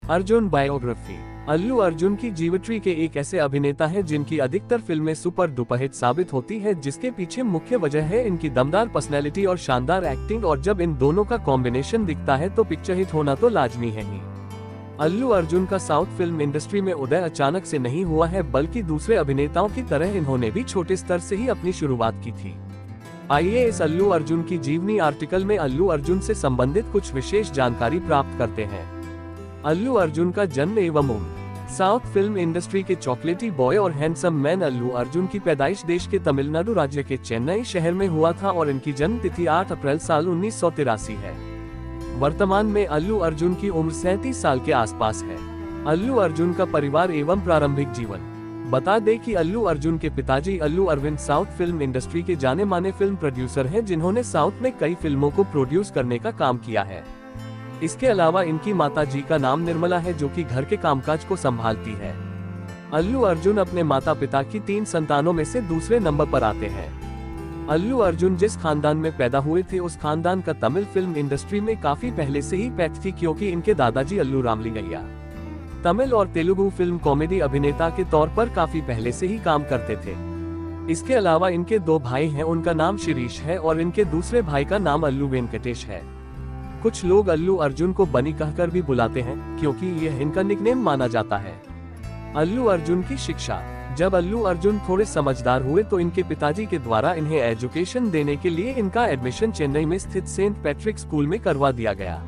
Arjun biography. Allu Arjun की जीवट्री के एक ऐसे अभिनेता हैं जिनकी अधिकतर फिल्में सुपर डुपर हिट साबित होती है, जिसके पीछे मुख्य वजह है इनकी दमदार पर्सनैलिटी और शानदार एक्टिंग, और जब इन दोनों का कॉम्बिनेशन दिखता है तो पिक्चर हिट होना तो लाजमी है ही। अल्लू अर्जुन का साउथ फिल्म इंडस्ट्री में उदय अचानक से नहीं हुआ है, बल्कि दूसरे अभिनेताओं की तरह इन्होंने भी छोटे स्तर से ही अपनी शुरुआत की थी। आइए इस अल्लू अर्जुन की जीवनी आर्टिकल में अल्लू अर्जुन से संबंधित कुछ विशेष जानकारी प्राप्त करते हैं। अल्लू अर्जुन का जन्म एवं उम्र। साउथ फिल्म इंडस्ट्री के चॉकलेटी बॉय और हैंडसम मैन अल्लू अर्जुन की पैदाइश देश के तमिलनाडु राज्य के चेन्नई शहर में हुआ था और इनकी जन्म तिथि 8 अप्रैल साल 1983 है। वर्तमान में अल्लू अर्जुन की उम्र 37 साल के आसपास है। अल्लू अर्जुन का परिवार एवं प्रारंभिक जीवन। बता दें कि अल्लू अर्जुन के पिताजी अल्लू अरविंद साउथ फिल्म इंडस्ट्री के जाने माने फिल्म प्रोड्यूसर हैं, जिन्होंने साउथ में कई फिल्मों को प्रोड्यूस करने का काम किया है। इसके अलावा इनकी माता जी का नाम निर्मला है, जो कि घर के कामकाज को संभालती है। अल्लू अर्जुन अपने माता पिता की 3 संतानों में से दूसरे नंबर पर आते हैं। अल्लू अर्जुन जिस खानदान में पैदा हुए थे, उस खानदान का तमिल फिल्म इंडस्ट्री में काफी पहले से ही पैठ थी, क्योंकि इनके दादाजी अल्लू रामलिंगैया तमिल और तेलुगु फिल्म कॉमेडी अभिनेता के तौर पर काफी पहले से ही काम करते थे। इसके अलावा इनके 2 भाई हैं, उनका नाम शिरीष है और इनके दूसरे भाई का नाम अल्लू वेंकटेश है। कुछ लोग अल्लू अर्जुन को बनी कहकर भी बुलाते हैं, क्योंकि यह इनका निकनेम माना जाता है। अल्लू अर्जुन की शिक्षा। जब अल्लू अर्जुन थोड़े समझदार हुए तो इनके पिताजी के द्वारा इन्हें एजुकेशन देने के लिए इनका एडमिशन चेन्नई में स्थित सेंट पैट्रिक स्कूल में करवा दिया गया।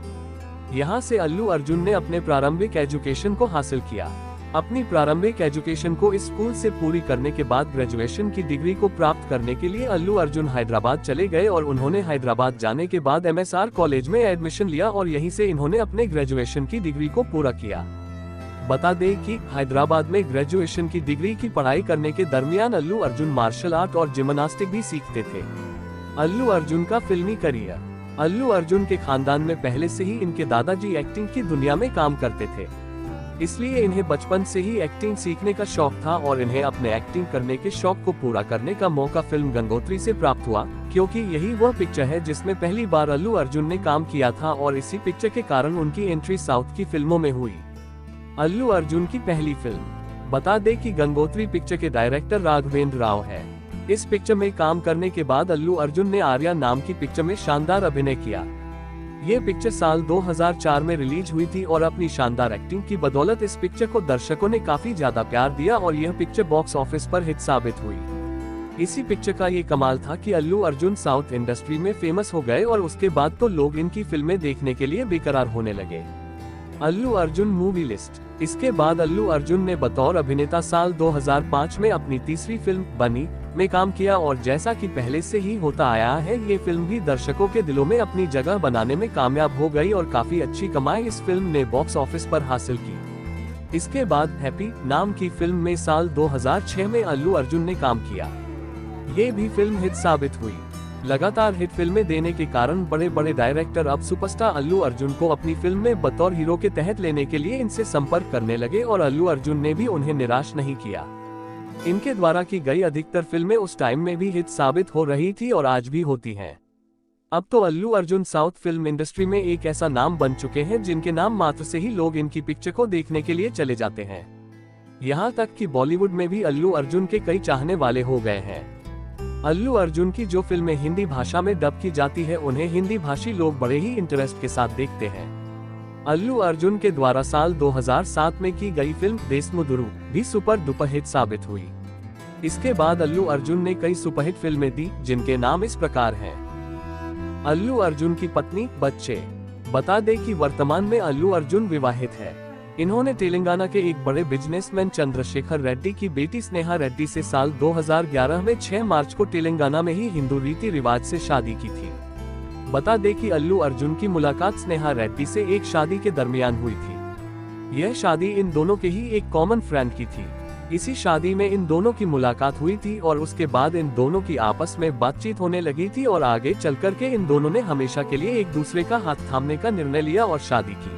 यहाँ से अल्लू अर्जुन ने अपने प्रारंभिक एजुकेशन को हासिल किया। अपनी प्रारंभिक एजुकेशन को इस स्कूल से पूरी करने के बाद ग्रेजुएशन की डिग्री को प्राप्त करने के लिए अल्लू अर्जुन हैदराबाद चले गए और उन्होंने हैदराबाद जाने के बाद MSR कॉलेज में एडमिशन लिया और यहीं से इन्होंने अपने ग्रेजुएशन की डिग्री को पूरा किया। बता दें कि हैदराबाद में ग्रेजुएशन की डिग्री की पढ़ाई करने के दरमियान अल्लू अर्जुन मार्शल आर्ट और जिम्नास्टिक भी सीखते थे। अल्लू अर्जुन का फिल्मी करियर। अल्लू अर्जुन के खानदान में पहले से ही इनके दादाजी एक्टिंग की दुनिया में काम करते थे, इसलिए इन्हें बचपन से ही एक्टिंग सीखने का शौक था और इन्हें अपने एक्टिंग करने के शौक को पूरा करने का मौका फिल्म गंगोत्री से प्राप्त हुआ, क्योंकि यही वह पिक्चर है जिसमें पहली बार अल्लू अर्जुन ने काम किया था और इसी पिक्चर के कारण उनकी एंट्री साउथ की फिल्मों में हुई। अल्लू अर्जुन की पहली फिल्म। बता दें कि गंगोत्री पिक्चर के डायरेक्टर राघवेंद्र राव है। इस पिक्चर में काम करने के बाद अल्लू अर्जुन ने आर्या नाम की पिक्चर में शानदार अभिनय किया। ये पिक्चर साल 2004 में रिलीज हुई थी और अपनी शानदार एक्टिंग की बदौलत इस पिक्चर को दर्शकों ने काफी ज्यादा प्यार दिया और यह पिक्चर बॉक्स ऑफिस पर हिट साबित हुई। इसी पिक्चर का ये कमाल था कि अल्लू अर्जुन साउथ इंडस्ट्री में फेमस हो गए और उसके बाद तो लोग इनकी फिल्में देखने के लिए बेकरार होने लगे। Allu Arjun movie list. इसके बाद अल्लू अर्जुन ने बतौर अभिनेता साल 2005 में अपनी तीसरी फिल्म बनी में काम किया और जैसा कि पहले से ही होता आया है, ये फिल्म भी दर्शकों के दिलों में अपनी जगह बनाने में कामयाब हो गई और काफी अच्छी कमाई इस फिल्म ने बॉक्स ऑफिस पर हासिल की। इसके बाद हैप्पी नाम की फिल्म में साल 2006 में अल्लू अर्जुन ने काम किया। ये भी फिल्म हिट साबित हुई। लगातार हिट फिल्में देने के कारण बड़े बड़े डायरेक्टर अब सुपरस्टार अल्लू अर्जुन को अपनी फिल्म में बतौर हीरो के तहत लेने के लिए इनसे संपर्क करने लगे और अल्लू अर्जुन ने भी उन्हें निराश नहीं किया। इनके द्वारा की गई अधिकतर फिल्में उस टाइम में भी हिट साबित हो रही थी और आज भी होती हैं। अब तो Allu Arjun south film industry में एक ऐसा नाम बन चुके हैं जिनके नाम मात्र से ही लोग इनकी पिक्चर को देखने के लिए चले जाते हैं। यहाँ तक कि बॉलीवुड में भी अल्लू अर्जुन के कई चाहने वाले हो गए हैं। अल्लू अर्जुन की जो फिल्में हिंदी भाषा में डब की जाती है, उन्हें हिंदी भाषी लोग बड़े ही इंटरेस्ट के साथ देखते हैं। अल्लू अर्जुन के द्वारा साल 2007 में की गई फिल्म देशमुदुरु भी सुपर डुपर हिट साबित हुई। इसके बाद अल्लू अर्जुन ने कई सुपरहिट फिल्में दी, जिनके नाम इस प्रकार हैं। अल्लू अर्जुन की पत्नी, बच्चे। बता दें कि वर्तमान में अल्लू अर्जुन विवाहित है। इन्होंने तेलंगाना के एक बड़े बिजनेसमैन चंद्रशेखर रेड्डी की बेटी स्नेहा रेड्डी से साल 2011 में 6 मार्च को तेलंगाना में ही हिंदू रीति रिवाज से शादी की थी। बता दें कि अल्लू अर्जुन की मुलाकात स्नेहा रेड्डी से एक शादी के दरमियान हुई थी। यह शादी इन दोनों के ही एक कॉमन फ्रेंड की थी। इसी शादी में इन दोनों की मुलाकात हुई थी और उसके बाद इन दोनों की आपस में बातचीत होने लगी थी और आगे चल कर के इन दोनों ने हमेशा के लिए एक दूसरे का हाथ थामने का निर्णय लिया और शादी की।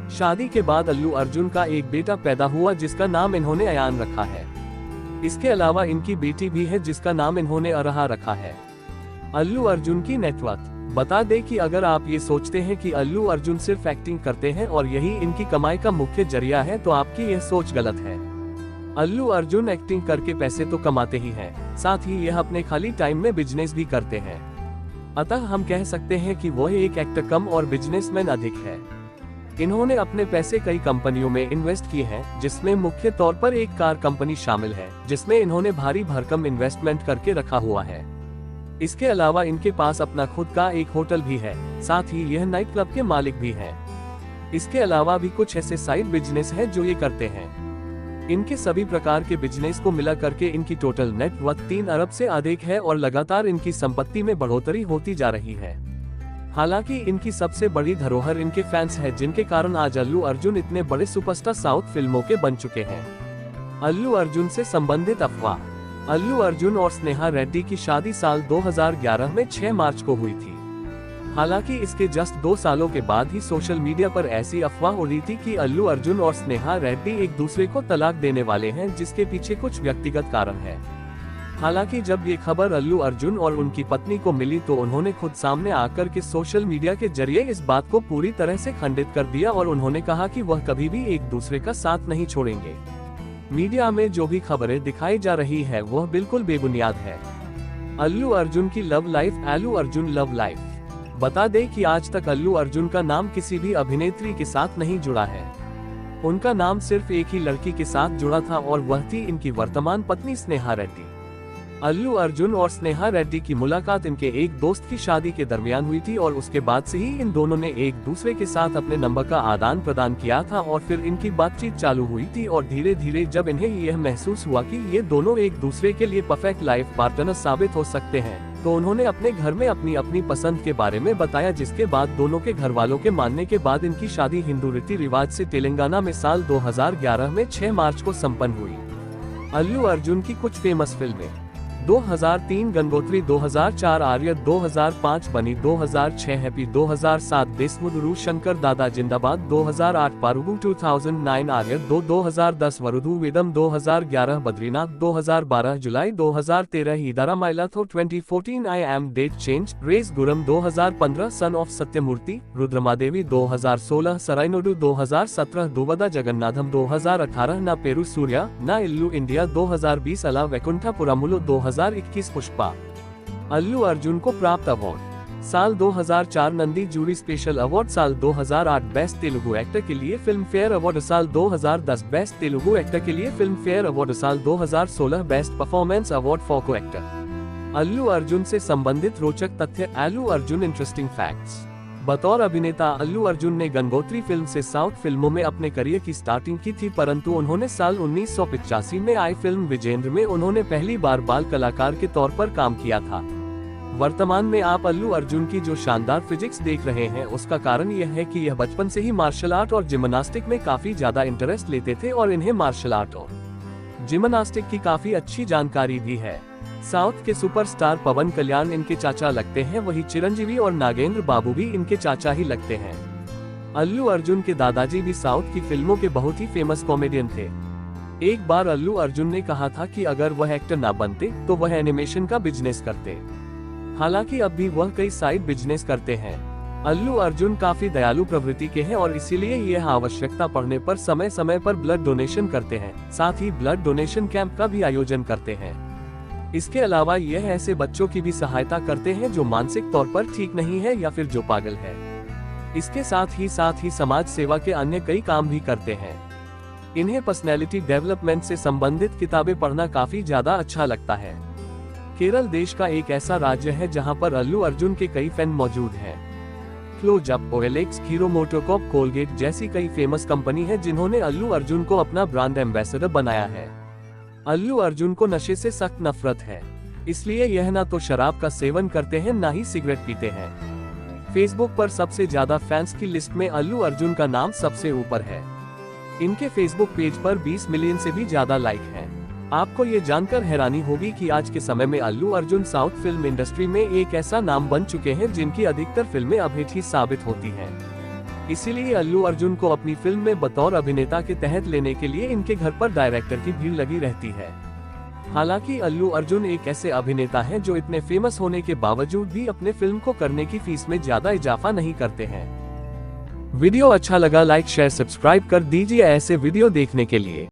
शादी के बाद अल्लू अर्जुन का एक बेटा पैदा हुआ जिसका नाम इन्होंने अयान रखा है। इसके अलावा इनकी बेटी भी है जिसका नाम इन्होंने अरहा रखा है। अल्लू अर्जुन की नेटवर्थ। बता दें कि अगर आप ये सोचते हैं कि अल्लू अर्जुन सिर्फ एक्टिंग करते हैं और यही इनकी कमाई का मुख्य जरिया है, तो आपकी यह सोच गलत है। अल्लू अर्जुन एक्टिंग करके पैसे तो कमाते ही हैं, साथ ही यह अपने खाली टाइम में बिजनेस भी करते हैं। अतः हम कह सकते हैं कि वह एक एक्टर कम और बिजनेसमैन अधिक है। इन्होंने अपने पैसे कई कंपनियों में इन्वेस्ट किए हैं, जिसमें मुख्य तौर पर एक कार कंपनी शामिल है, जिसमें इन्होंने भारी भरकम इन्वेस्टमेंट करके रखा हुआ है। इसके अलावा इनके पास अपना खुद का एक होटल भी है, साथ ही यह नाइट क्लब के मालिक भी हैं। इसके अलावा भी कुछ ऐसे साइड बिजनेस है जो ये करते हैं। इनके सभी प्रकार के बिजनेस को मिला करके इनकी टोटल नेट वर्थ 3 अरब से अधिक है और लगातार इनकी संपत्ति में बढ़ोतरी होती जा रही है। हालांकि इनकी सबसे बड़ी धरोहर इनके फैंस है, जिनके कारण आज अल्लू अर्जुन इतने बड़े सुपरस्टार साउथ फिल्मों के बन चुके हैं। अल्लू अर्जुन से संबंधित अफवाह। अल्लू अर्जुन और स्नेहा रेड्डी की शादी साल 2011 में 6 मार्च को हुई थी। हालांकि इसके जस्ट 2 सालों के बाद ही सोशल मीडिया पर ऐसी अफवाह उड़ी थी कि अल्लू अर्जुन और स्नेहा रेड्डी एक दूसरे को तलाक देने वाले हैं, जिसके पीछे कुछ व्यक्तिगत कारण है। हालांकि जब ये खबर अल्लू अर्जुन और उनकी पत्नी को मिली तो उन्होंने खुद सामने आकर के सोशल मीडिया के जरिए इस बात को पूरी तरह से खंडित कर दिया और उन्होंने कहा कि वह कभी भी एक दूसरे का साथ नहीं छोड़ेंगे। मीडिया में जो भी खबरें दिखाई जा रही है वह बिल्कुल बेबुनियाद है। अल्लू अर्जुन की love life. Allu Arjun love life. बता दें कि आज तक अल्लू अर्जुन का नाम किसी भी अभिनेत्री के साथ नहीं जुड़ा है। उनका नाम सिर्फ एक ही लड़की के साथ जुड़ा था और वह थी इनकी वर्तमान पत्नी स्नेहा रेड्डी। अल्लू अर्जुन और स्नेहा रेड्डी की मुलाकात इनके एक दोस्त की शादी के दरमियान हुई थी और उसके बाद से ही इन दोनों ने एक दूसरे के साथ अपने नंबर का आदान प्रदान किया था और फिर इनकी बातचीत चालू हुई थी और धीरे धीरे जब इन्हें यह महसूस हुआ कि ये दोनों एक दूसरे के लिए परफेक्ट लाइफ पार्टनर साबित हो सकते हैं, तो उन्होंने अपने घर में अपनी अपनी पसंद के बारे में बताया, जिसके बाद दोनों के घर वालों के मानने के बाद इनकी शादी हिंदू रीति रिवाज से तेलंगाना में साल 2011 में 6 मार्च को संपन्न हुई। अल्लू अर्जुन की कुछ फेमस फिल्में। 2003 गंगोत्री, 2004 आर्य, 2005 बनी, 2006 happy, 2007 देशमुद्रू Shankar Dada Zindabad, 2008 Parugu, 2009 Arya 2010 Varudu Vedam, 2011 Badrinath, 2012 Julayi, 2013 Iddarammayilatho, 2014 I am that change, race Gurram, 2015 son of Satyamurthy, Rudhramadevi, 2016 Sarrainodu, 2017 Duvvada Jagannadham, 2018 Naa Peru Surya ना इल्लू इंडिया, 2020 अला वैकुंठा पुरामुलो, 2021 पुष्पा। अल्लू अर्जुन को प्राप्त अवार्ड। साल 2004 नंदी जूरी स्पेशल अवार्ड, साल 2008 बेस्ट तेलुगु एक्टर के लिए फिल्म फेयर अवार्ड, साल 2010 बेस्ट तेलुगु एक्टर के लिए फिल्म फेयर अवार्ड, साल 2016 बेस्ट परफॉर्मेंस अवार्ड फॉर को एक्टर। अल्लू अर्जुन से संबंधित रोचक तथ्य। Allu Arjun interesting facts. बतौर अभिनेता अल्लू अर्जुन ने गंगोत्री फिल्म से साउथ फिल्मों में अपने करियर की स्टार्टिंग की थी, परंतु उन्होंने साल 1985 में आई फिल्म विजेंद्र में उन्होंने पहली बार बाल कलाकार के तौर पर काम किया था। वर्तमान में आप अल्लू अर्जुन की जो शानदार फिजिक्स देख रहे हैं, उसका कारण यह है कि यह बचपन से ही मार्शल आर्ट और जिम्नास्टिक में काफी ज्यादा इंटरेस्ट लेते थे और इन्हें मार्शल आर्ट और जिम्नास्टिक की काफी अच्छी जानकारी भी है। साउथ के सुपरस्टार पवन कल्याण इनके चाचा लगते हैं, वही चिरंजीवी और नागेंद्र बाबू भी इनके चाचा ही लगते हैं। अल्लू अर्जुन के दादाजी भी साउथ की फिल्मों के बहुत ही फेमस कॉमेडियन थे। एक बार अल्लू अर्जुन ने कहा था कि अगर वह एक्टर ना बनते तो वह एनिमेशन का बिजनेस करते। हालांकि अब भी वह कई साइड बिजनेस करते हैं। अल्लू अर्जुन काफी दयालु प्रवृत्ति के हैं और इसीलिए यह आवश्यकता पड़ने पर समय समय पर ब्लड डोनेशन करते हैं, साथ ही ब्लड डोनेशन कैंप का भी आयोजन करते हैं। इसके अलावा यह ऐसे बच्चों की भी सहायता करते हैं जो मानसिक तौर पर ठीक नहीं है या फिर जो पागल है। इसके साथ ही समाज सेवा के अन्य कई काम भी करते हैं। इन्हें पर्सनैलिटी डेवलपमेंट से संबंधित किताबें पढ़ना काफी ज्यादा अच्छा लगता है। केरल देश का एक ऐसा राज्य है जहां पर अल्लू अर्जुन के कई फैन मौजूद हैं। Closeup, OLX, Hero MotoCorp, Colgate जैसी कई फेमस कंपनी है जिन्होंने अल्लू अर्जुन को अपना ब्रांड एम्बेसडर बनाया है। अल्लू अर्जुन को नशे से सख्त नफरत है, इसलिए यह ना तो शराब का सेवन करते हैं ना ही सिगरेट पीते हैं। फेसबुक पर सबसे ज्यादा फैंस की लिस्ट में अल्लू अर्जुन का नाम सबसे ऊपर है। इनके फेसबुक पेज पर 20 मिलियन से भी ज्यादा लाइक हैं। आपको ये जानकर हैरानी होगी कि आज के समय में Allu Arjun south film industry में एक ऐसा नाम बन चुके हैं जिनकी अधिकतर फिल्में अभिनेता ही साबित होती हैं। इसीलिए अल्लू अर्जुन को अपनी फिल्म में बतौर अभिनेता के तहत लेने के लिए इनके घर पर डायरेक्टर की भीड़ लगी रहती है। हालांकि अल्लू अर्जुन एक ऐसे अभिनेता हैं जो इतने फेमस होने के बावजूद भी अपने फिल्म को करने की फीस में ज्यादा इजाफा नहीं करते हैं। वीडियो अच्छा लगा लाइक शेयर सब्सक्राइब कर दीजिए ऐसे वीडियो देखने के लिए।